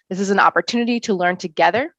This is an opportunity to learn together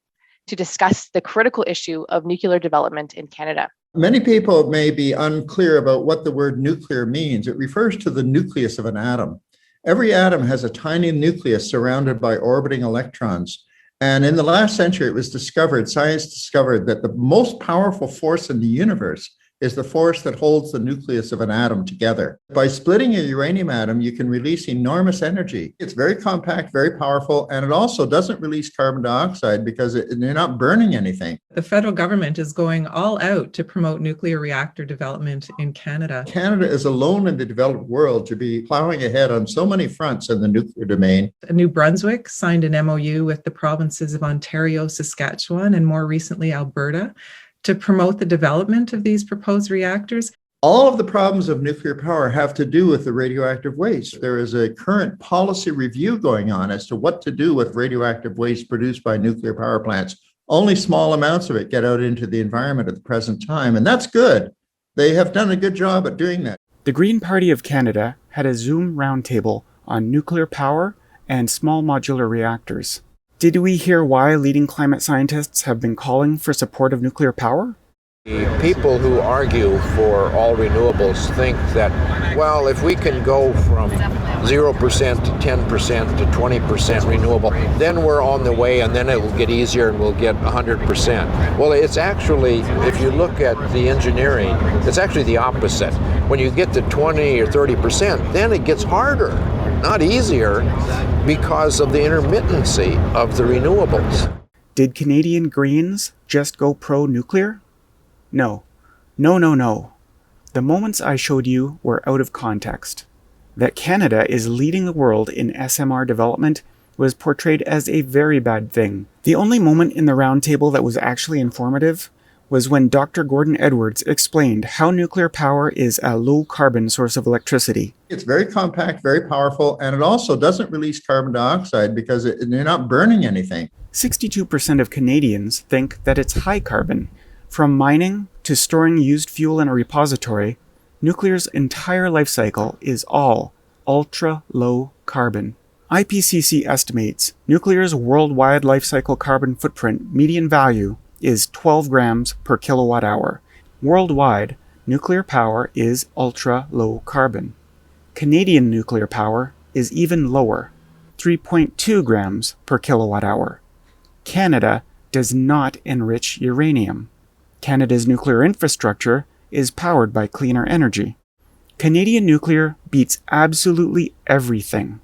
to discuss the critical issue of nuclear development in Canada. Many people may be unclear about what the word nuclear means. It refers to the nucleus of an atom. Every atom has a tiny nucleus surrounded by orbiting electrons. And in the last century, science discovered that the most powerful force in the universe is the force that holds the nucleus of an atom together. By splitting a uranium atom, you can release enormous energy. It's very compact, very powerful, and it also doesn't release carbon dioxide because you're not burning anything. The federal government is going all out to promote nuclear reactor development in Canada. Canada is alone in the developed world to be plowing ahead on so many fronts in the nuclear domain. New Brunswick signed an MOU with the provinces of Ontario, Saskatchewan, and more recently Alberta, to promote the development of these proposed reactors. All of the problems of nuclear power have to do with the radioactive waste. There is a current policy review going on as to what to do with radioactive waste produced by nuclear power plants. Only small amounts of it get out into the environment at the present time, and that's good. They have done a good job at doing that. The Green Party of Canada had a Zoom roundtable on nuclear power and small modular reactors. Did we hear why leading climate scientists have been calling for support of nuclear power? The people who argue for all renewables think that, well, if we can go from 0% to 10% to 20% renewable, then we're on the way and then it will get easier and we'll get 100%. Well, it's actually, if you look at the engineering, it's actually the opposite. When you get to 20 or 30%, then it gets harder, not easier, because of the intermittency of the renewables. Did Canadian Greens just go pro-nuclear? No. The moments I showed you were out of context. That Canada is leading the world in SMR development was portrayed as a very bad thing. The only moment in the roundtable that was actually informative was when Dr. Gordon Edwards explained how nuclear power is a low-carbon source of electricity. It's very compact, very powerful, and it also doesn't release carbon dioxide because you're not burning anything. 62% of Canadians think that it's high carbon. From mining to storing used fuel in a repository, nuclear's entire life cycle is all ultra-low carbon. IPCC estimates nuclear's worldwide life cycle carbon footprint median value is 12 grams per kilowatt hour. Worldwide, nuclear power is ultra-low carbon. Canadian nuclear power is even lower, 3.2 grams per kilowatt hour. Canada does not enrich uranium. Canada's nuclear infrastructure is powered by cleaner energy. Canadian nuclear beats absolutely everything.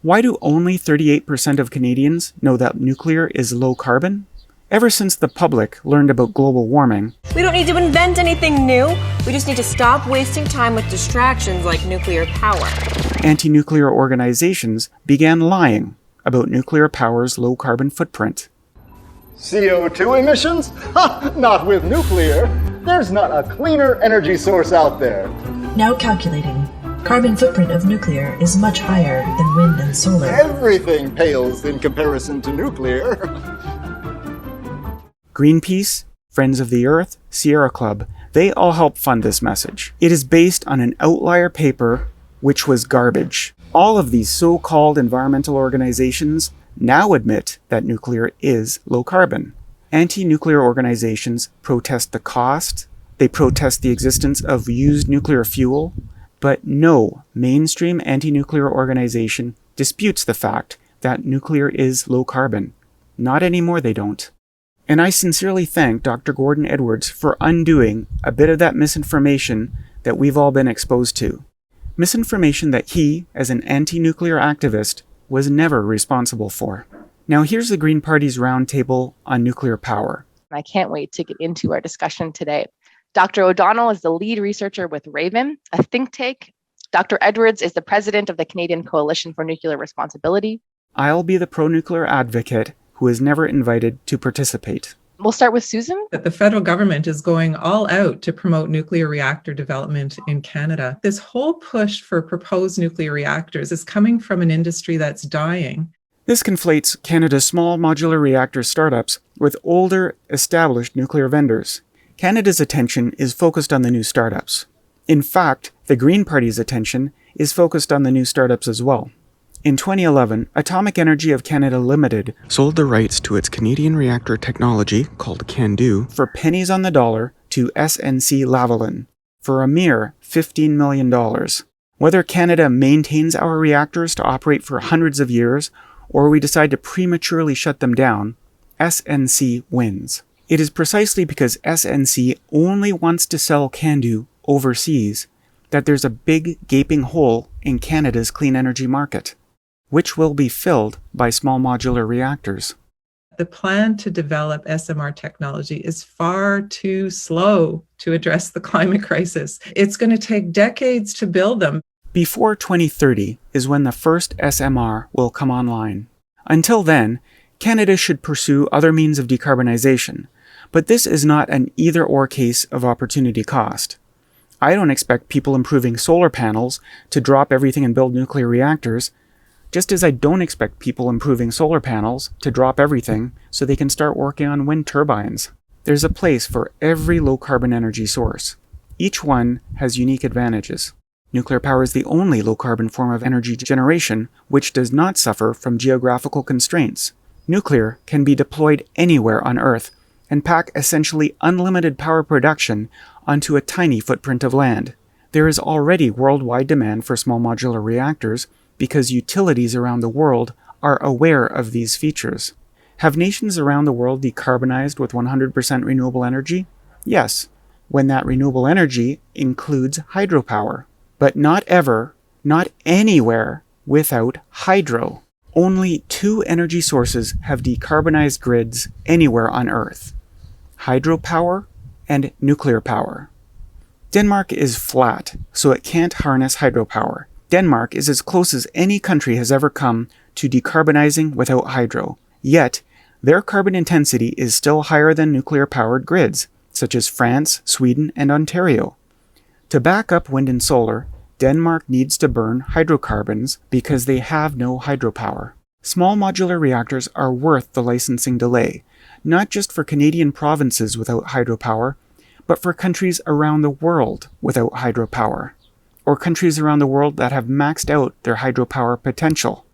Why do only 38% of Canadians know that nuclear is low carbon? Ever since the public learned about global warming, we don't need to invent anything new. We just need to stop wasting time with distractions like nuclear power. Anti-nuclear organizations began lying about nuclear power's low carbon footprint. CO2 emissions? Ha! Not with nuclear. There's not a cleaner energy source out there. Now calculating. Carbon footprint of nuclear is much higher than wind and solar. Everything pales in comparison to nuclear. Greenpeace, Friends of the Earth, Sierra Club, they all help fund this message. It is based on an outlier paper which was garbage. All of these so-called environmental organizations now admit that nuclear is low carbon. Anti-nuclear organizations protest the cost, they protest the existence of used nuclear fuel, but no mainstream anti-nuclear organization disputes the fact that nuclear is low carbon. Not anymore, they don't. And I sincerely thank Dr. Gordon Edwards for undoing a bit of that misinformation that we've all been exposed to. Misinformation that he, as an anti-nuclear activist, was never responsible for. Now here's the Green Party's roundtable on nuclear power. I can't wait to get into our discussion today. Dr. O'Donnell is the lead researcher with Raven, a think tank. Dr. Edwards is the president of the Canadian Coalition for Nuclear Responsibility. I'll be the pro-nuclear advocate who is never invited to participate. We'll start with Susan. That the federal government is going all out to promote nuclear reactor development in Canada. This whole push for proposed nuclear reactors is coming from an industry that's dying. This conflates Canada's small modular reactor startups with older, established nuclear vendors. Canada's attention is focused on the new startups. In fact, the Green Party's attention is focused on the new startups as well. In 2011, Atomic Energy of Canada Limited sold the rights to its Canadian reactor technology, called CANDU, for pennies on the dollar to SNC-Lavalin for a mere $15 million. Whether Canada maintains our reactors to operate for hundreds of years, or we decide to prematurely shut them down, SNC wins. It is precisely because SNC only wants to sell CANDU overseas that there's a big gaping hole in Canada's clean energy market, which will be filled by small modular reactors. The plan to develop SMR technology is far too slow to address the climate crisis. It's going to take decades to build them. Before 2030 is when the first SMR will come online. Until then, Canada should pursue other means of decarbonization, but this is not an either-or case of opportunity cost. I don't expect people improving solar panels to drop everything and build nuclear reactors, just as I don't expect people improving solar panels to drop everything so they can start working on wind turbines. There's a place for every low-carbon energy source. Each one has unique advantages. Nuclear power is the only low-carbon form of energy generation which does not suffer from geographical constraints. Nuclear can be deployed anywhere on Earth and pack essentially unlimited power production onto a tiny footprint of land. There is already worldwide demand for small modular reactors because utilities around the world are aware of these features. Have nations around the world decarbonized with 100% renewable energy? Yes, when that renewable energy includes hydropower. But not ever, not anywhere, without hydro. Only two energy sources have decarbonized grids anywhere on Earth: hydropower and nuclear power. Denmark is flat, so it can't harness hydropower. Denmark is as close as any country has ever come to decarbonizing without hydro. Yet, their carbon intensity is still higher than nuclear-powered grids, such as France, Sweden, and Ontario. To back up wind and solar, Denmark needs to burn hydrocarbons because they have no hydropower. Small modular reactors are worth the licensing delay, not just for Canadian provinces without hydropower, but for countries around the world without hydropower, or countries around the world that have maxed out their hydropower potential.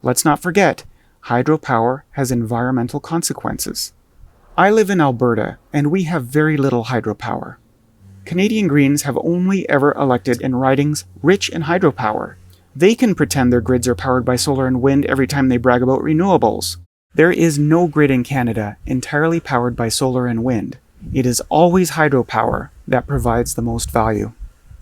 Let's not forget, hydropower has environmental consequences. I live in Alberta, and we have very little hydropower. Canadian Greens have only ever elected in ridings rich in hydropower. They can pretend their grids are powered by solar and wind every time they brag about renewables. There is no grid in Canada entirely powered by solar and wind. It is always hydropower that provides the most value.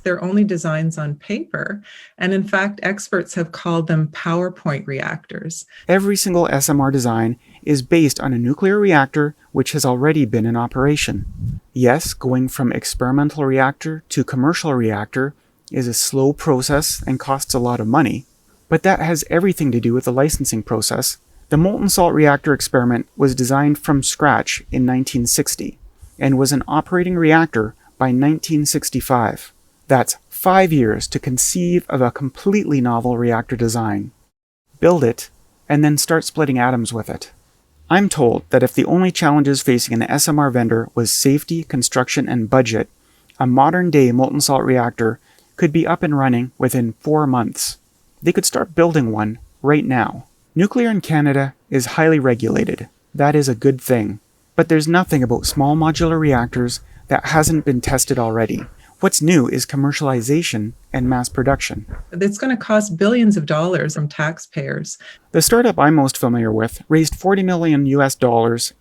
They're only designs on paper, and in fact, experts have called them PowerPoint reactors. Every single SMR design is based on a nuclear reactor which has already been in operation. Yes, going from experimental reactor to commercial reactor is a slow process and costs a lot of money, but that has everything to do with the licensing process. The molten salt reactor experiment was designed from scratch in 1960 and was an operating reactor by 1965. That's 5 years to conceive of a completely novel reactor design, build it, and then start splitting atoms with it. I'm told that if the only challenges facing an SMR vendor was safety, construction, and budget, a modern-day molten salt reactor could be up and running within 4 months. They could start building one right now. Nuclear in Canada is highly regulated. That is a good thing. But there's nothing about small modular reactors that hasn't been tested already. What's new is commercialization and mass production. It's going to cost billions of dollars from taxpayers. The startup I'm most familiar with raised $40 million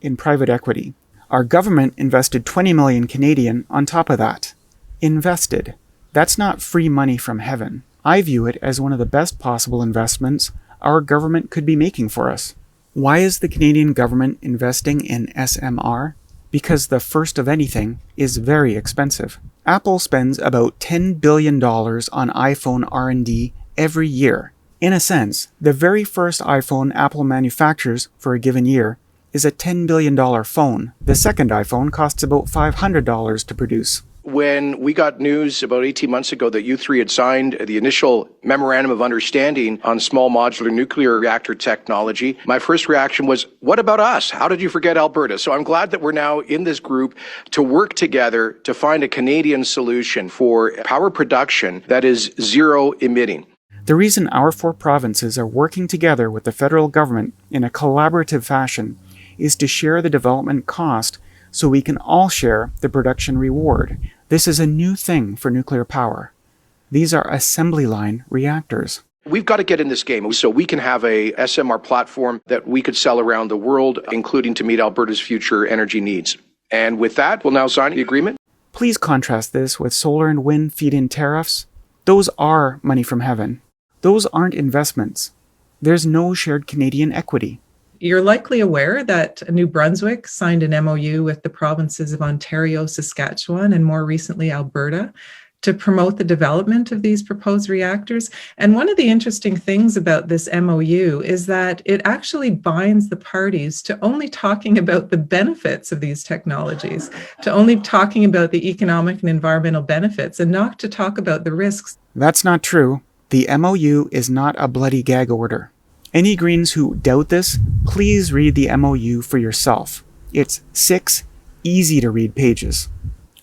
in private equity. Our government invested 20 million Canadian on top of that. Invested. That's not free money from heaven. I view it as one of the best possible investments our government could be making for us. Why is the Canadian government investing in SMR? Because the first of anything is very expensive. Apple spends about $10 billion on iPhone R&D every year. In a sense, the very first iPhone Apple manufactures for a given year is a $10 billion phone. The second iPhone costs about $500 to produce. When we got news about 18 months ago that you three had signed the initial memorandum of understanding on small modular nuclear reactor technology, my first reaction was, what about us? How did you forget Alberta? So I'm glad that we're now in this group to work together to find a Canadian solution for power production that is zero emitting. The reason our 4 provinces are working together with the federal government in a collaborative fashion is to share the development cost so we can all share the production reward. This is a new thing for nuclear power. These are assembly line reactors. We've got to get in this game so we can have a SMR platform that we could sell around the world, including to meet Alberta's future energy needs. And with that, we'll now sign the agreement. Please contrast this with solar and wind feed-in tariffs. Those are money from heaven. Those aren't investments. There's no shared Canadian equity. You're likely aware that New Brunswick signed an MOU with the provinces of Ontario, Saskatchewan, and more recently Alberta to promote the development of these proposed reactors. And one of the interesting things about this MOU is that it actually binds the parties to only talking about the benefits of these technologies, to only talking about the economic and environmental benefits, and not to talk about the risks. That's not true. The MOU is not a bloody gag order. Any Greens who doubt this, please read the MOU for yourself. It's 6 easy-to-read pages.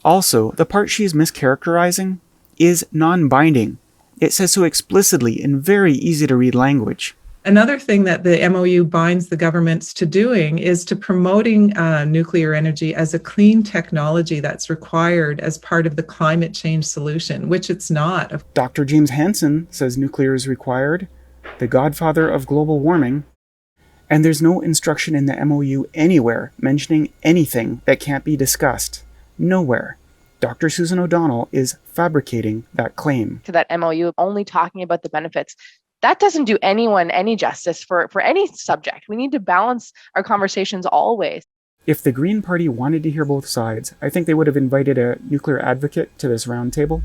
Also, the part she's mischaracterizing is non-binding. It says so explicitly in very easy-to-read language. Another thing that the MOU binds the governments to doing is to promoting nuclear energy as a clean technology that's required as part of the climate change solution, which it's not. Dr. James Hansen says nuclear is required, the godfather of global warming, and there's no instruction in the MOU anywhere mentioning anything that can't be discussed. Nowhere. Dr. Susan O'Donnell is fabricating that claim. To that MOU, only talking about the benefits. That doesn't do anyone any justice for any subject. We need to balance our conversations always. If the Green Party wanted to hear both sides, I think they would have invited a nuclear advocate to this roundtable.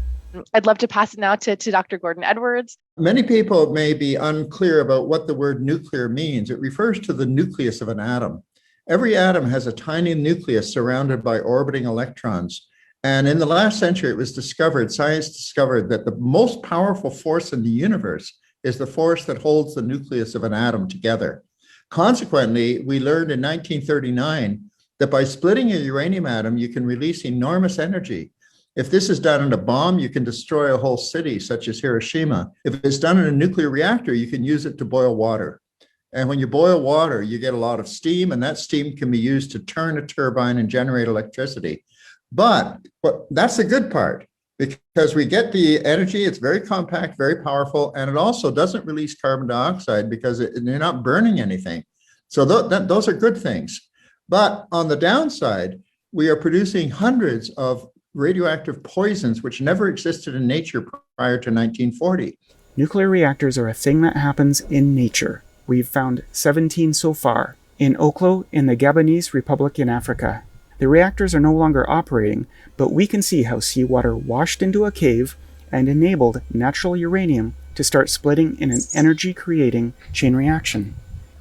I'd love to pass it now to Dr. Gordon Edwards. Many people may be unclear about what the word nuclear means. It refers to the nucleus of an atom. Every atom has a tiny nucleus surrounded by orbiting electrons. And in the last century, it was discovered, science discovered that the most powerful force in the universe is the force that holds the nucleus of an atom together. Consequently, we learned in 1939 that by splitting a uranium atom, you can release enormous energy. If this is done in a bomb, you can destroy a whole city, such as Hiroshima. If it's done in a nuclear reactor, you can use it to boil water. And when you boil water, you get a lot of steam, and that steam can be used to turn a turbine and generate electricity. But that's the good part, because we get the energy, it's very compact, very powerful, and it also doesn't release carbon dioxide because you're not burning anything. So those are good things. But on the downside, we are producing hundreds of radioactive poisons which never existed in nature prior to 1940. Nuclear reactors are a thing that happens in nature. We've found 17 so far, in Oklo in the Gabonese Republic in Africa. The reactors are no longer operating, but we can see how seawater washed into a cave and enabled natural uranium to start splitting in an energy-creating chain reaction.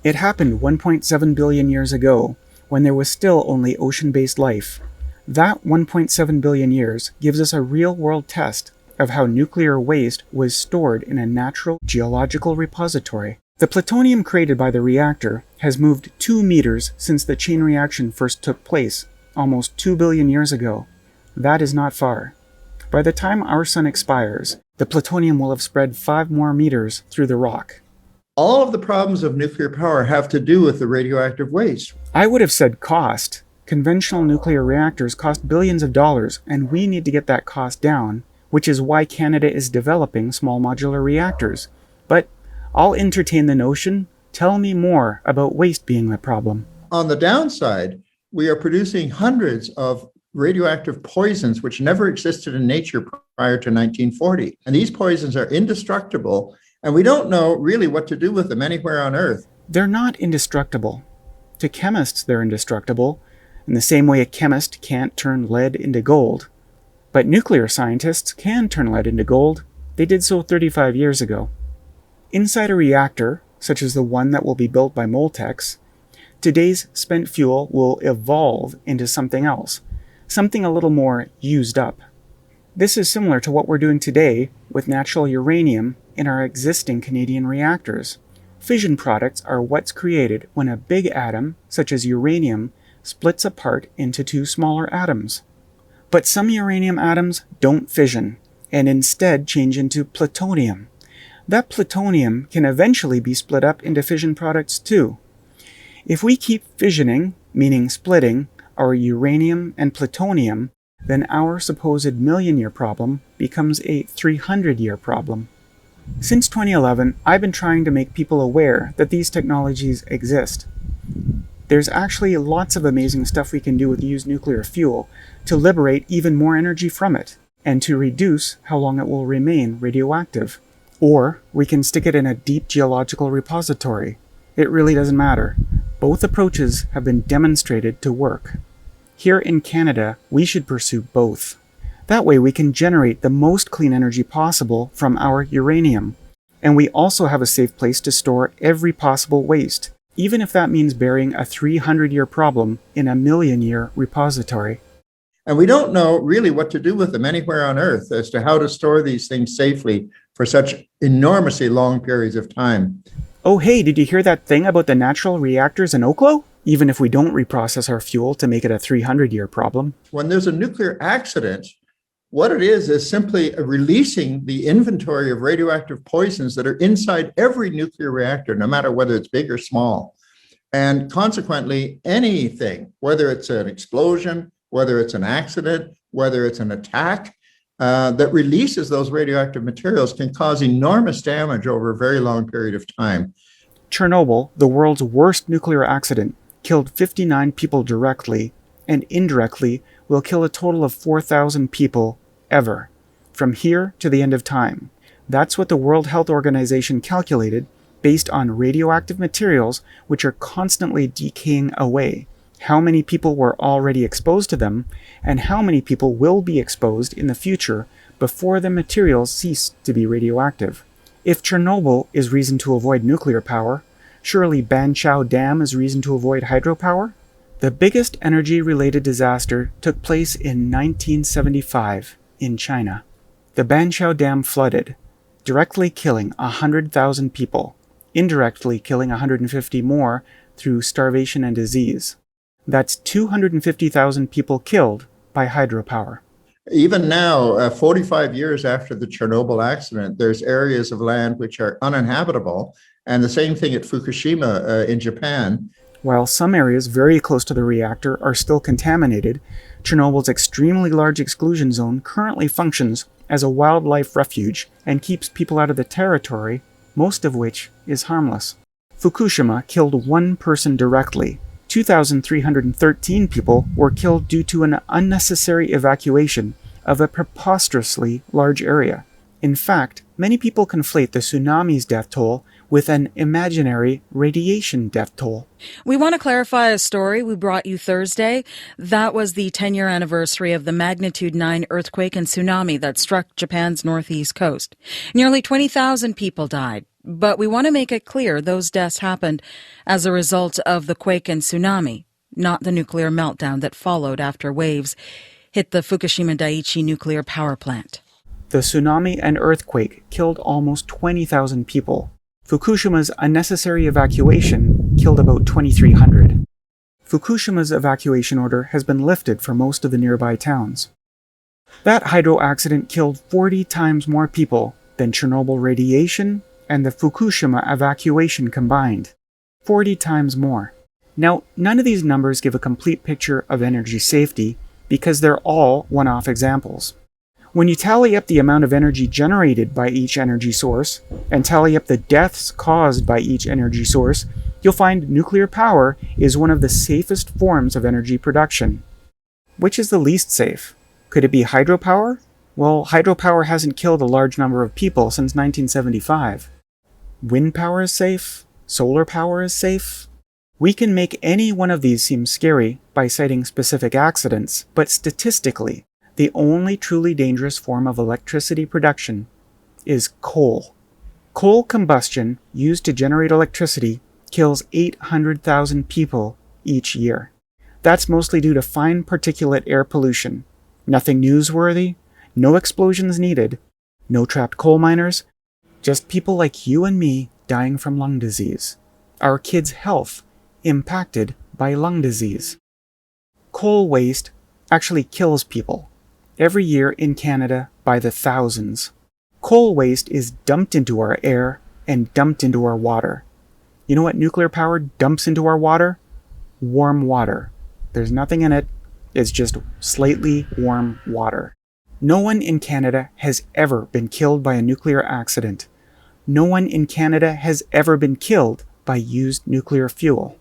It happened 1.7 billion years ago, when there was still only ocean-based life. That 1.7 billion years gives us a real-world test of how nuclear waste was stored in a natural geological repository. The plutonium created by the reactor has moved 2 meters since the chain reaction first took place, almost 2 billion years ago. That is not far. By the time our sun expires, the plutonium will have spread 5 more meters through the rock. All of the problems of nuclear power have to do with the radioactive waste. I would have said cost. Conventional nuclear reactors cost billions of dollars, and we need to get that cost down, which is why Canada is developing small modular reactors. But I'll entertain the notion. Tell me more about waste being the problem. On the downside, we are producing hundreds of radioactive poisons which never existed in nature prior to 1940. And these poisons are indestructible, and we don't know really what to do with them anywhere on Earth. They're not indestructible. To chemists, they're indestructible, in the same way a chemist can't turn lead into gold. But nuclear scientists can turn lead into gold. They did so 35 years ago. Inside a reactor, such as the one that will be built by Moltex, today's spent fuel will evolve into something else, something a little more used up. This is similar to what we're doing today with natural uranium in our existing Canadian reactors. Fission products are what's created when a big atom, such as uranium, splits apart into 2 smaller atoms. But some uranium atoms don't fission, and instead change into plutonium. that plutonium can eventually be split up into fission products too. If we keep fissioning, meaning splitting, our uranium and plutonium, then our supposed million-year problem becomes a 300-year problem. Since 2011, I've been trying to make people aware that these technologies exist. There's actually lots of amazing stuff we can do with used nuclear fuel to liberate even more energy from it, and to reduce how long it will remain radioactive. Or we can stick it in a deep geological repository. It really doesn't matter. Both approaches have been demonstrated to work. Here in Canada, we should pursue both. That way we can generate the most clean energy possible from our uranium. And we also have a safe place to store every possible waste, even if that means burying a 300-year problem in a million-year repository. And we don't know really what to do with them anywhere on Earth as to how to store these things safely for such enormously long periods of time. Oh hey, did you hear that thing about the natural reactors in Oklo? Even if we don't reprocess our fuel to make it a 300-year problem. When there's a nuclear accident, what it is simply releasing the inventory of radioactive poisons that are inside every nuclear reactor, no matter whether it's big or small. And consequently, anything, whether it's an explosion, whether it's an accident, whether it's an attack, that releases those radioactive materials can cause enormous damage over a very long period of time. Chernobyl, the world's worst nuclear accident, killed 59 people directly, and indirectly will kill a total of 4,000 people ever, from here to the end of time. That's what the World Health Organization calculated based on radioactive materials which are constantly decaying away, how many people were already exposed to them, and how many people will be exposed in the future before the materials cease to be radioactive. If Chernobyl is reason to avoid nuclear power, surely Banqiao Dam is reason to avoid hydropower? The biggest energy-related disaster took place in 1975 in China. The Banqiao Dam flooded, directly killing 100,000 people, indirectly killing 150 more through starvation and disease. That's 250,000 people killed by hydropower. Even now, 45 years after the Chernobyl accident, there's areas of land which are uninhabitable, and the same thing at Fukushima in Japan. While some areas very close to the reactor are still contaminated, Chernobyl's extremely large exclusion zone currently functions as a wildlife refuge and keeps people out of the territory, most of which is harmless. Fukushima killed one person directly. 2,313 people were killed due to an unnecessary evacuation of a preposterously large area. In fact, many people conflate the tsunami's death toll with an imaginary radiation death toll. We want to clarify a story we brought you Thursday. That was the 10-year anniversary of the magnitude 9 earthquake and tsunami that struck Japan's northeast coast. Nearly 20,000 people died. But we want to make it clear those deaths happened as a result of the quake and tsunami, not the nuclear meltdown that followed after waves hit the Fukushima Daiichi nuclear power plant. The tsunami and earthquake killed almost 20,000 people. Fukushima's unnecessary evacuation killed about 2,300. Fukushima's evacuation order has been lifted for most of the nearby towns. That hydro accident killed 40 times more people than Chernobyl radiation and the Fukushima evacuation combined. 40 times more. Now, none of these numbers give a complete picture of energy safety because they're all one-off examples. When you tally up the amount of energy generated by each energy source and tally up the deaths caused by each energy source, you'll find nuclear power is one of the safest forms of energy production. Which is the least safe? Could it be hydropower? Well, hydropower hasn't killed a large number of people since 1975. Wind power is safe? Solar power is safe? We can make any one of these seem scary by citing specific accidents, but statistically, the only truly dangerous form of electricity production is coal. Coal combustion used to generate electricity kills 800,000 people each year. That's mostly due to fine particulate air pollution. Nothing newsworthy, no explosions needed, no trapped coal miners, just people like you and me dying from lung disease. Our kids' health impacted by lung disease. Coal waste actually kills people every year in Canada by the thousands. Coal waste is dumped into our air and dumped into our water. You know what nuclear power dumps into our water? Warm water. There's nothing in it. It's just slightly warm water. No one in Canada has ever been killed by a nuclear accident. No one in Canada has ever been killed by used nuclear fuel.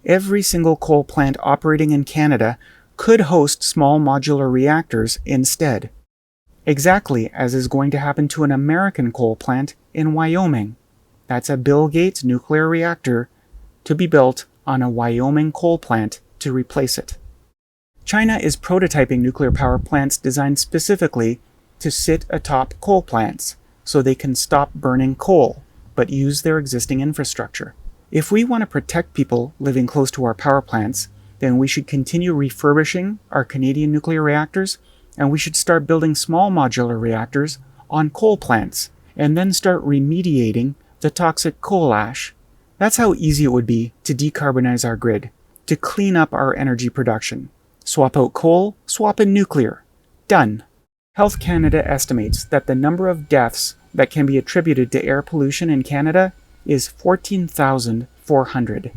Every single coal plant operating in Canada could host small modular reactors instead. Exactly as is going to happen to an American coal plant in Wyoming. That's a Bill Gates nuclear reactor to be built on a Wyoming coal plant to replace it. China is prototyping nuclear power plants designed specifically to sit atop coal plants so they can stop burning coal, but use their existing infrastructure. If we want to protect people living close to our power plants, then we should continue refurbishing our Canadian nuclear reactors, and we should start building small modular reactors on coal plants, and then start remediating the toxic coal ash. That's how easy it would be to decarbonize our grid, to clean up our energy production. Swap out coal, swap in nuclear. Done. Health Canada estimates that the number of deaths that can be attributed to air pollution in Canada is 14,400.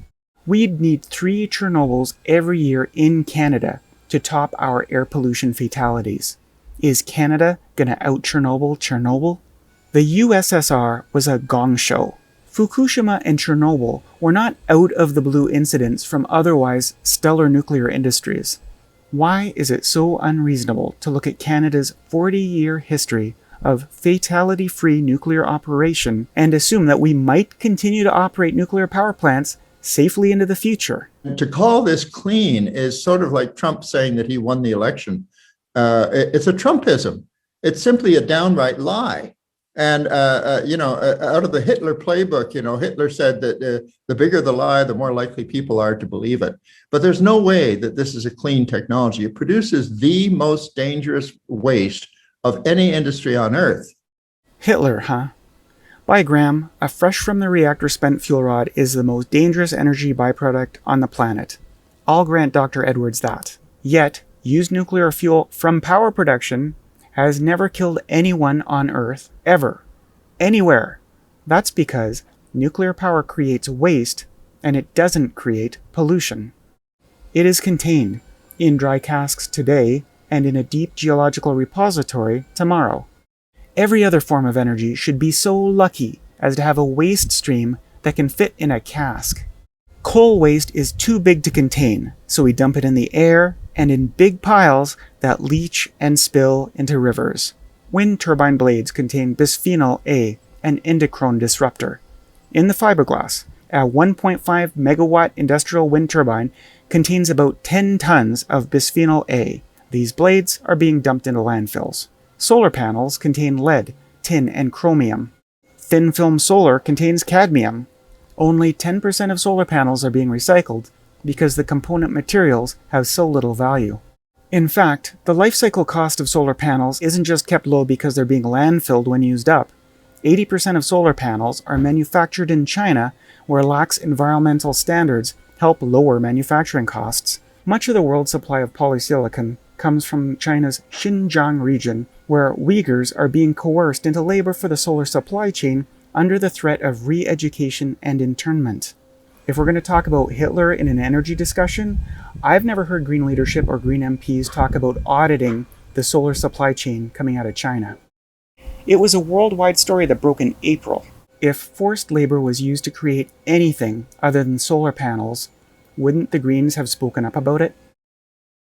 We'd need 3 Chernobyls every year in Canada to top our air pollution fatalities. Is Canada gonna out-Chernobyl? The USSR was a gong show. Fukushima and Chernobyl were not out-of-the-blue incidents from otherwise stellar nuclear industries. Why is it so unreasonable to look at Canada's 40-year history of fatality-free nuclear operation and assume that we might continue to operate nuclear power plants safely into the future? To call this clean is sort of like Trump saying that he won the election. It's a Trumpism. It's simply a downright lie. And, out of the Hitler playbook, Hitler said that the bigger the lie, the more likely people are to believe it. But there's no way that this is a clean technology. It produces the most dangerous waste of any industry on Earth. Hitler, huh? By Graham, a fresh from the reactor spent fuel rod is the most dangerous energy byproduct on the planet. I'll grant Dr. Edwards that. Yet, used nuclear fuel from power production has never killed anyone on Earth, ever. Anywhere. That's because nuclear power creates waste, and it doesn't create pollution. It is contained in dry casks today and in a deep geological repository tomorrow. Every other form of energy should be so lucky as to have a waste stream that can fit in a cask. Coal waste is too big to contain, so we dump it in the air and in big piles that leach and spill into rivers. Wind turbine blades contain bisphenol A, an endocrine disruptor. In the fiberglass, a 1.5 megawatt industrial wind turbine contains about 10 tons of bisphenol A. These blades are being dumped into landfills. Solar panels contain lead, tin, and chromium. Thin film solar contains cadmium. Only 10% of solar panels are being recycled because the component materials have so little value. In fact, the life cycle cost of solar panels isn't just kept low because they're being landfilled when used up. 80% of solar panels are manufactured in China, where lax environmental standards help lower manufacturing costs. Much of the world's supply of polysilicon comes from China's Xinjiang region, where Uyghurs are being coerced into labor for the solar supply chain under the threat of re-education and internment. If we're going to talk about Hitler in an energy discussion, I've never heard Green leadership or Green MPs talk about auditing the solar supply chain coming out of China. It was a worldwide story that broke in April. If forced labor was used to create anything other than solar panels, wouldn't the Greens have spoken up about it?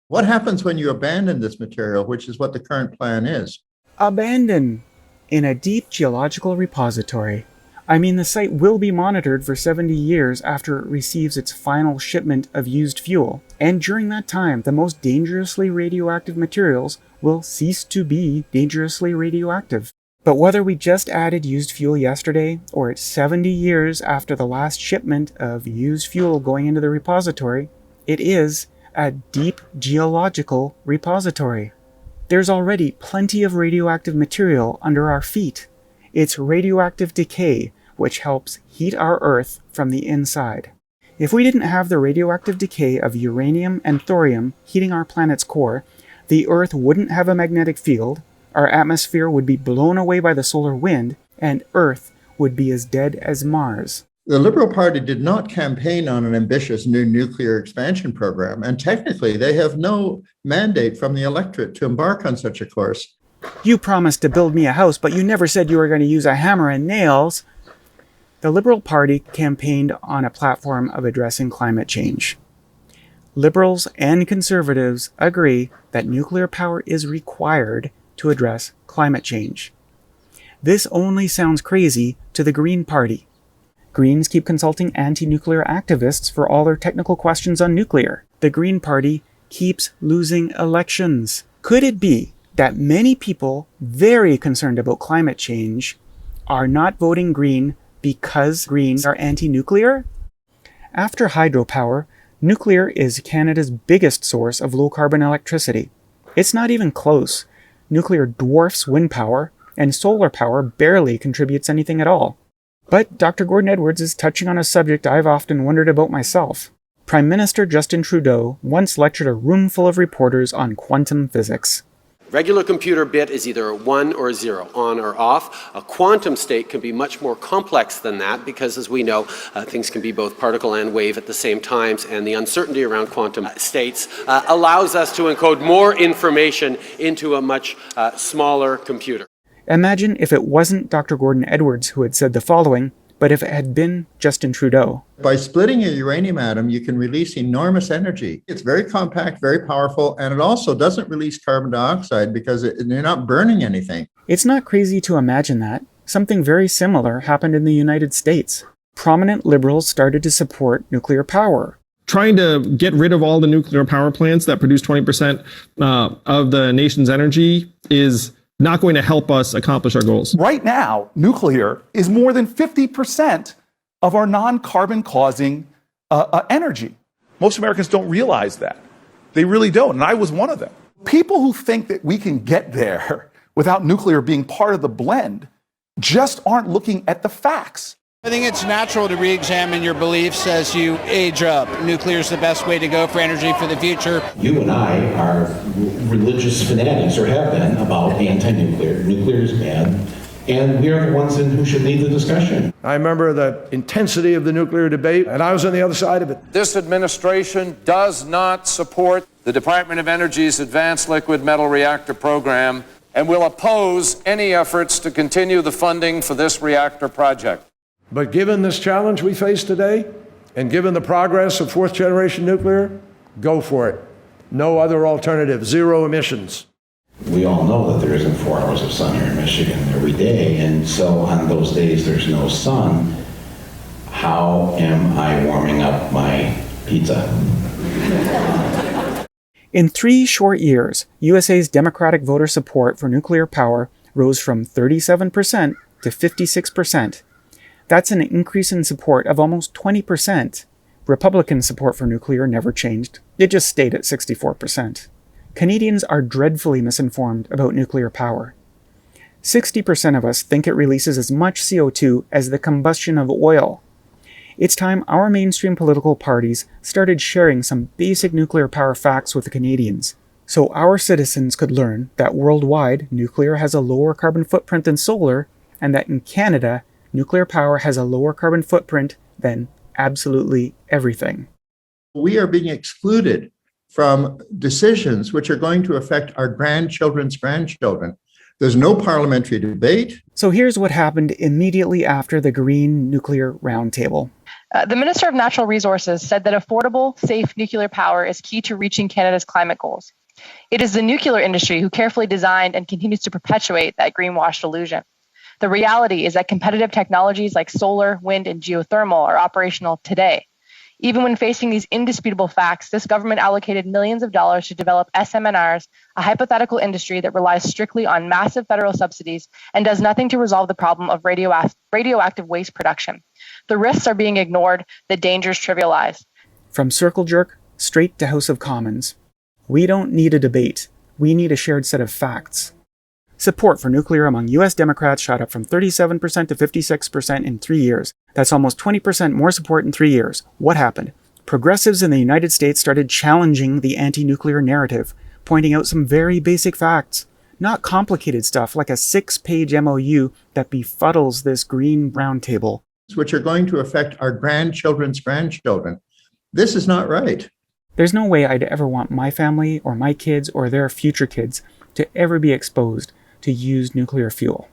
What happens when you abandon this material, which is what the current plan is? Abandon in a deep geological repository. I mean, the site will be monitored for 70 years after it receives its final shipment of used fuel, and during that time, the most dangerously radioactive materials will cease to be dangerously radioactive. But whether we just added used fuel yesterday, or it's 70 years after the last shipment of used fuel going into the repository, it is a deep geological repository. There's already plenty of radioactive material under our feet. It's radioactive decay, which helps heat our Earth from the inside. If we didn't have the radioactive decay of uranium and thorium heating our planet's core, the Earth wouldn't have a magnetic field, our atmosphere would be blown away by the solar wind, and Earth would be as dead as Mars. The Liberal Party did not campaign on an ambitious new nuclear expansion program, and technically they have no mandate from the electorate to embark on such a course. You promised to build me a house, but you never said you were going to use a hammer and nails. The Liberal Party campaigned on a platform of addressing climate change. Liberals and conservatives agree that nuclear power is required to address climate change. This only sounds crazy to the Green Party. Greens keep consulting anti-nuclear activists for all their technical questions on nuclear. The Green Party keeps losing elections. Could it be that many people very concerned about climate change are not voting Green because Greens are anti-nuclear? After hydropower, nuclear is Canada's biggest source of low-carbon electricity. It's not even close. Nuclear dwarfs wind power, and solar power barely contributes anything at all. But Dr. Gordon Edwards is touching on a subject I've often wondered about myself. Prime Minister Justin Trudeau once lectured a room full of reporters on quantum physics. Regular computer bit is either a 1 or a 0, on or off. A quantum state can be much more complex than that because, as we know, things can be both particle and wave at the same times, and the uncertainty around quantum states allows us to encode more information into a much smaller computer. Imagine if it wasn't Dr. Gordon Edwards who had said the following, but if it had been Justin Trudeau. By splitting a uranium atom, you can release enormous energy. It's very compact, very powerful, and it also doesn't release carbon dioxide because you're not burning anything. It's not crazy to imagine that. Something very similar happened in the United States. Prominent liberals started to support nuclear power. Trying to get rid of all the nuclear power plants that produce 20% of the nation's energy is not going to help us accomplish our goals. Right now, nuclear is more than 50% of our non-carbon causing energy. Most Americans don't realize that. They really don't, and I was one of them. People who think that we can get there without nuclear being part of the blend just aren't looking at the facts. I think it's natural to re-examine your beliefs as you age up. Nuclear is the best way to go for energy for the future. You and I are religious fanatics, or have been, about anti-nuclear. Nuclear is bad, and we are the ones who should lead the discussion. I remember the intensity of the nuclear debate, and I was on the other side of it. This administration does not support the Department of Energy's Advanced Liquid Metal Reactor program and will oppose any efforts to continue the funding for this reactor project. But given this challenge we face today, and given the progress of fourth generation nuclear, go for it. No other alternative, zero emissions. We all know that there isn't 4 hours of sun here in Michigan every day, and so on those days there's no sun. How am I warming up my pizza? In 3 short years, USA's Democratic voter support for nuclear power rose from 37% to 56%. That's an increase in support of almost 20%. Republican support for nuclear never changed. It just stayed at 64%. Canadians are dreadfully misinformed about nuclear power. 60% of us think it releases as much CO2 as the combustion of oil. It's time our mainstream political parties started sharing some basic nuclear power facts with the Canadians, so our citizens could learn that worldwide nuclear has a lower carbon footprint than solar, and that in Canada, nuclear power has a lower carbon footprint than absolutely everything. We are being excluded from decisions which are going to affect our grandchildren's grandchildren. There's no parliamentary debate. So here's what happened immediately after the Green Nuclear Roundtable. The Minister of Natural Resources said that affordable, safe nuclear power is key to reaching Canada's climate goals. It is the nuclear industry who carefully designed and continues to perpetuate that greenwashed illusion. The reality is that competitive technologies like solar, wind, and geothermal are operational today. Even when facing these indisputable facts, this government allocated millions of dollars to develop SMRs, a hypothetical industry that relies strictly on massive federal subsidies and does nothing to resolve the problem of radioactive waste production. The risks are being ignored, the dangers trivialized. From circle jerk straight to House of Commons. We don't need a debate. We need a shared set of facts. Support for nuclear among U.S. Democrats shot up from 37% to 56% in 3 years. That's almost 20% more support in 3 years. What happened? Progressives in the United States started challenging the anti-nuclear narrative, pointing out some very basic facts. not complicated stuff like a 6-page MOU that befuddles this green roundtable. Which are going to affect our grandchildren's grandchildren. This is not right. There's no way I'd ever want my family or my kids or their future kids to ever be exposed to used nuclear fuel.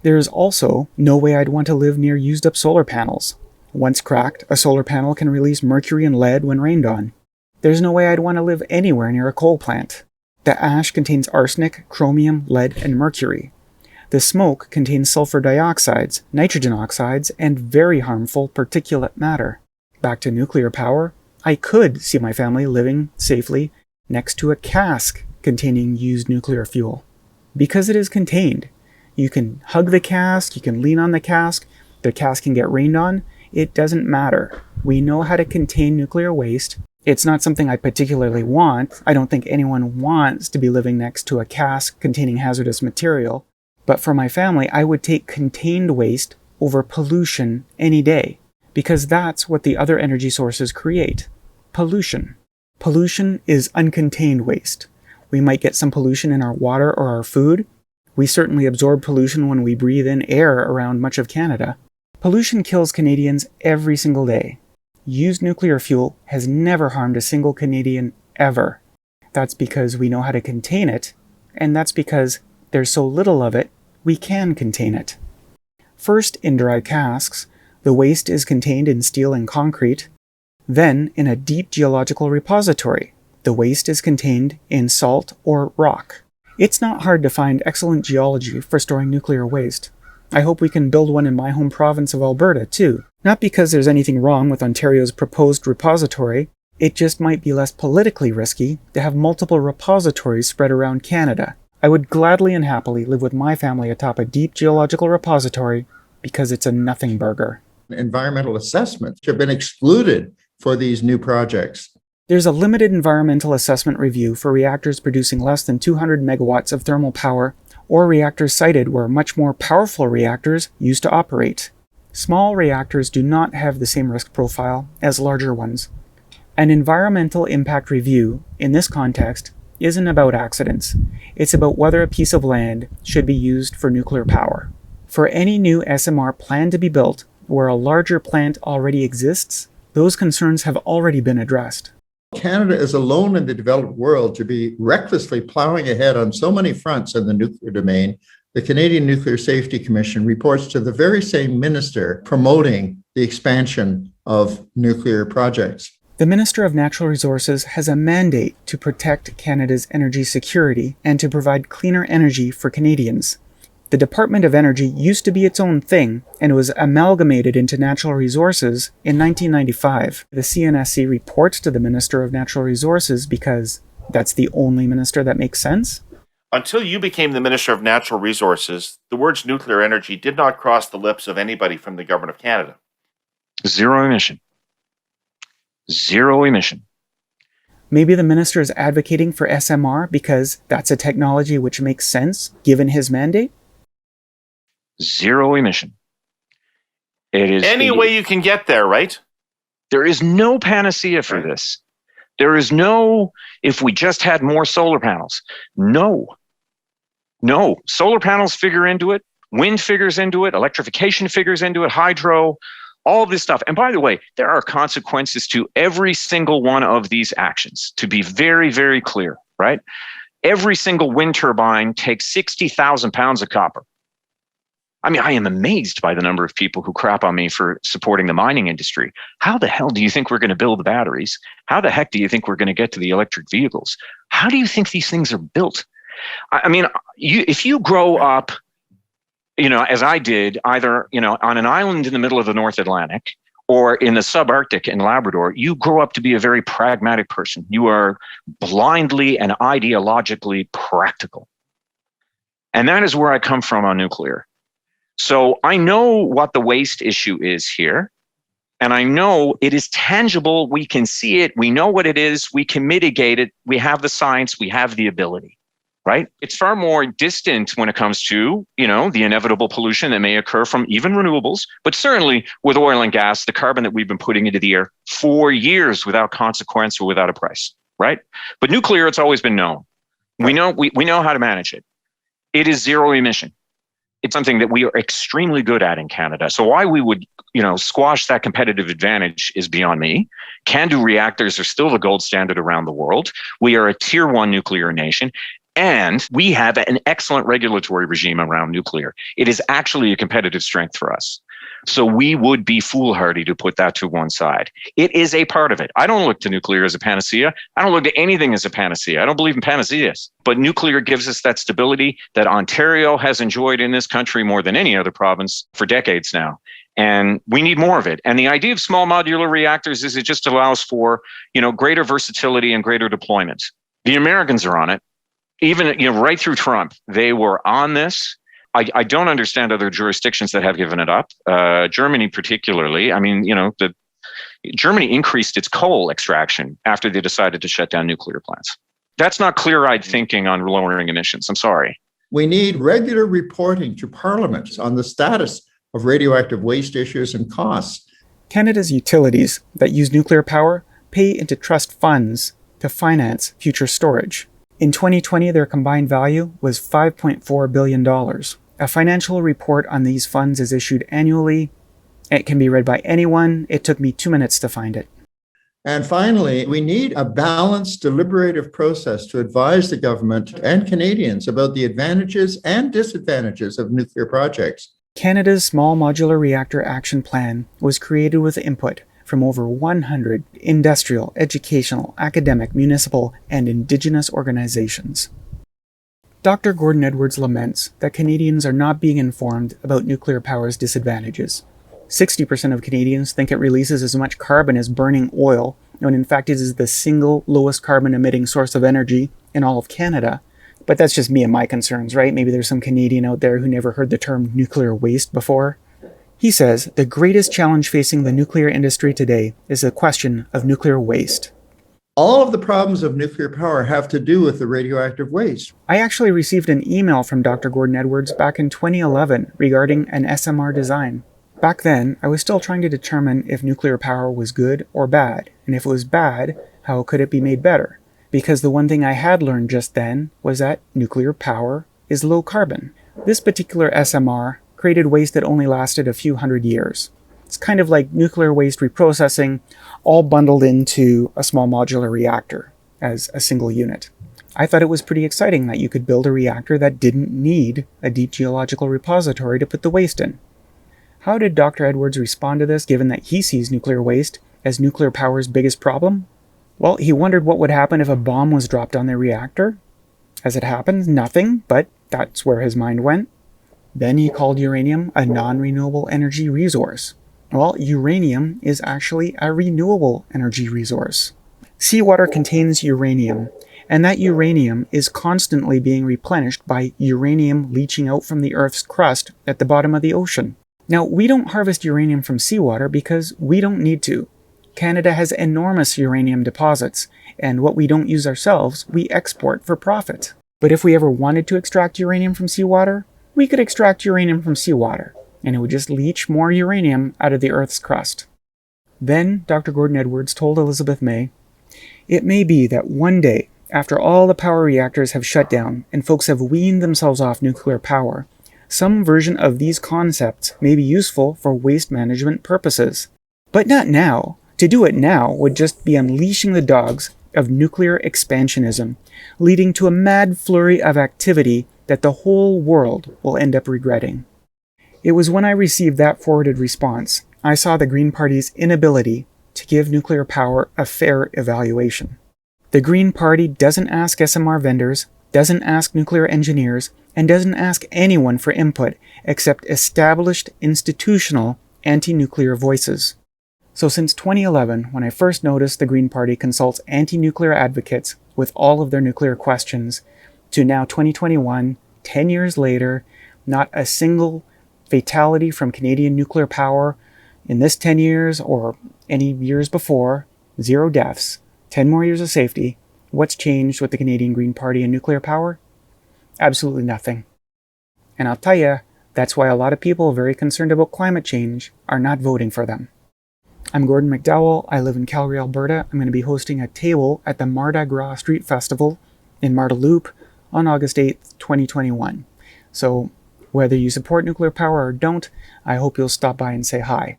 There is also no way I'd want to live near used up solar panels. Once cracked, a solar panel can release mercury and lead when rained on. There's no way I'd want to live anywhere near a coal plant. The ash contains arsenic, chromium, lead, and mercury. The smoke contains sulfur dioxides, nitrogen oxides, and very harmful particulate matter. Back to nuclear power, I could see my family living safely next to a cask containing used nuclear fuel. Because it is contained, you can hug the cask, you can lean on the cask can get rained on, it doesn't matter. We know how to contain nuclear waste. It's not something I particularly want. I don't think anyone wants to be living next to a cask containing hazardous material. But for my family, I would take contained waste over pollution any day, because that's what the other energy sources create. Pollution. Pollution is uncontained waste. We might get some pollution in our water or our food. We certainly absorb pollution when we breathe in air around much of Canada. Pollution kills Canadians every single day. Used nuclear fuel has never harmed a single Canadian ever. That's because we know how to contain it, and that's because there's so little of it, we can contain it. First, in dry casks, the waste is contained in steel and concrete. Then, in a deep geological repository, the waste is contained in salt or rock. It's not hard to find excellent geology for storing nuclear waste. I hope we can build one in my home province of Alberta, too. Not because there's anything wrong with Ontario's proposed repository, it just might be less politically risky to have multiple repositories spread around Canada. I would gladly and happily live with my family atop a deep geological repository because it's a nothing burger. Environmental assessments have been excluded for these new projects. There's a limited environmental assessment review for reactors producing less than 200 megawatts of thermal power, or reactors sited where much more powerful reactors used to operate. Small reactors do not have the same risk profile as larger ones. An environmental impact review, in this context, isn't about accidents. It's about whether a piece of land should be used for nuclear power. For any new SMR planned to be built where a larger plant already exists, those concerns have already been addressed. Canada is alone in the developed world to be recklessly plowing ahead on so many fronts in the nuclear domain. The Canadian Nuclear Safety Commission reports to the very same minister promoting the expansion of nuclear projects. The Minister of Natural Resources has a mandate to protect Canada's energy security and to provide cleaner energy for Canadians. The Department of Energy used to be its own thing and was amalgamated into Natural Resources in 1995. The CNSC reports to the Minister of Natural Resources because that's the only minister that makes sense. Until you became the Minister of Natural Resources, the words nuclear energy did not cross the lips of anybody from the Government of Canada. Zero emission. Zero emission. Maybe the minister is advocating for SMR because that's a technology which makes sense given his mandate? Zero emission. It is any way you can get there, right? There is no panacea for this. There is no, if we just had more solar panels. No. Solar panels figure into it. Wind figures into it. Electrification figures into it. Hydro, all of this stuff. And by the way, there are consequences to every single one of these actions, to be very, very clear, right? Every single wind turbine takes 60,000 pounds of copper. I mean, I am amazed by the number of people who crap on me for supporting the mining industry. How the hell do you think we're going to build the batteries? How the heck do you think we're going to get to the electric vehicles? How do you think these things are built? I mean, if you grow up, as I did, either, on an island in the middle of the North Atlantic or in the subarctic in Labrador, you grow up to be a very pragmatic person. You are blindly and ideologically practical. And that is where I come from on nuclear. So I know what the waste issue is here, and I know it is tangible. We can see it. We know what it is. We can mitigate it. We have the science. We have the ability. right? It's far more distant when it comes to, the inevitable pollution that may occur from even renewables, but certainly with oil and gas, the carbon that we've been putting into the air for years without consequence or without a price, right? But nuclear, it's always been known. We know how to manage it. It is zero emission. It's something that we are extremely good at in Canada. So why we would, squash that competitive advantage is beyond me. CANDU reactors are still the gold standard around the world. We are a tier 1 nuclear nation. And we have an excellent regulatory regime around nuclear. It is actually a competitive strength for us. So we would be foolhardy to put that to one side. It is a part of it. I don't look to nuclear as a panacea. I don't look to anything as a panacea. I don't believe in panaceas. But nuclear gives us that stability that Ontario has enjoyed in this country more than any other province for decades now. And we need more of it. And the idea of small modular reactors is it just allows for, greater versatility and greater deployment. The Americans are on it. Even, right through Trump, they were on this. I don't understand other jurisdictions that have given it up. Germany particularly. I mean, Germany increased its coal extraction after they decided to shut down nuclear plants. That's not clear-eyed thinking on lowering emissions. I'm sorry. We need regular reporting to Parliament on the status of radioactive waste issues and costs. Canada's utilities that use nuclear power pay into trust funds to finance future storage. In 2020, their combined value was $5.4 billion. A financial report on these funds is issued annually. It can be read by anyone. It took me 2 minutes to find it. And finally, we need a balanced, deliberative process to advise the government and Canadians about the advantages and disadvantages of nuclear projects. Canada's Small Modular Reactor Action Plan was created with input from over 100 industrial, educational, academic, municipal, and Indigenous organizations. Dr. Gordon Edwards laments that Canadians are not being informed about nuclear power's disadvantages. 60% of Canadians think it releases as much carbon as burning oil, when in fact it is the single lowest carbon emitting source of energy in all of Canada. But that's just me and my concerns, right? Maybe there's some Canadian out there who never heard the term nuclear waste before. He says the greatest challenge facing the nuclear industry today is the question of nuclear waste. All of the problems of nuclear power have to do with the radioactive waste. I actually received an email from Dr. Gordon Edwards back in 2011 regarding an SMR design. Back then, I was still trying to determine if nuclear power was good or bad, and if it was bad, how could it be made better? Because the one thing I had learned just then was that nuclear power is low carbon. This particular SMR created waste that only lasted a few hundred years. It's kind of like nuclear waste reprocessing, all bundled into a small modular reactor as a single unit. I thought it was pretty exciting that you could build a reactor that didn't need a deep geological repository to put the waste in. How did Dr. Edwards respond to this, given that he sees nuclear waste as nuclear power's biggest problem? Well, he wondered what would happen if a bomb was dropped on the reactor. As it happens, nothing, but that's where his mind went. Then he called uranium a non-renewable energy resource. Well, uranium is actually a renewable energy resource. Seawater contains uranium, and that uranium is constantly being replenished by uranium leaching out from the Earth's crust at the bottom of the ocean. Now, we don't harvest uranium from seawater because we don't need to. Canada has enormous uranium deposits, and what we don't use ourselves, we export for profit. But if we ever wanted to extract uranium from seawater, we could extract uranium from seawater, and it would just leach more uranium out of the Earth's crust. Then Dr. Gordon Edwards told Elizabeth May, "It may be that one day, after all the power reactors have shut down and folks have weaned themselves off nuclear power, some version of these concepts may be useful for waste management purposes. But not now. To do it now would just be unleashing the dogs of nuclear expansionism, leading to a mad flurry of activity that the whole world will end up regretting." It was when I received that forwarded response, I saw the Green Party's inability to give nuclear power a fair evaluation. The Green Party doesn't ask SMR vendors, doesn't ask nuclear engineers, and doesn't ask anyone for input except established institutional anti-nuclear voices. So since 2011, when I first noticed the Green Party consults anti-nuclear advocates with all of their nuclear questions, to now 2021, 10 years later, not a single fatality from Canadian nuclear power in this 10 years or any years before, 0 deaths, 10 more years of safety. What's changed with the Canadian Green Party and nuclear power? Absolutely nothing. And I'll tell you, that's why a lot of people very concerned about climate change are not voting for them. I'm Gordon McDowell. I live in Calgary, Alberta. I'm going to be hosting a table at the Mardi Gras Street Festival in Marda Loop on August 8th, 2021. So whether you support nuclear power or don't, I hope you'll stop by and say hi.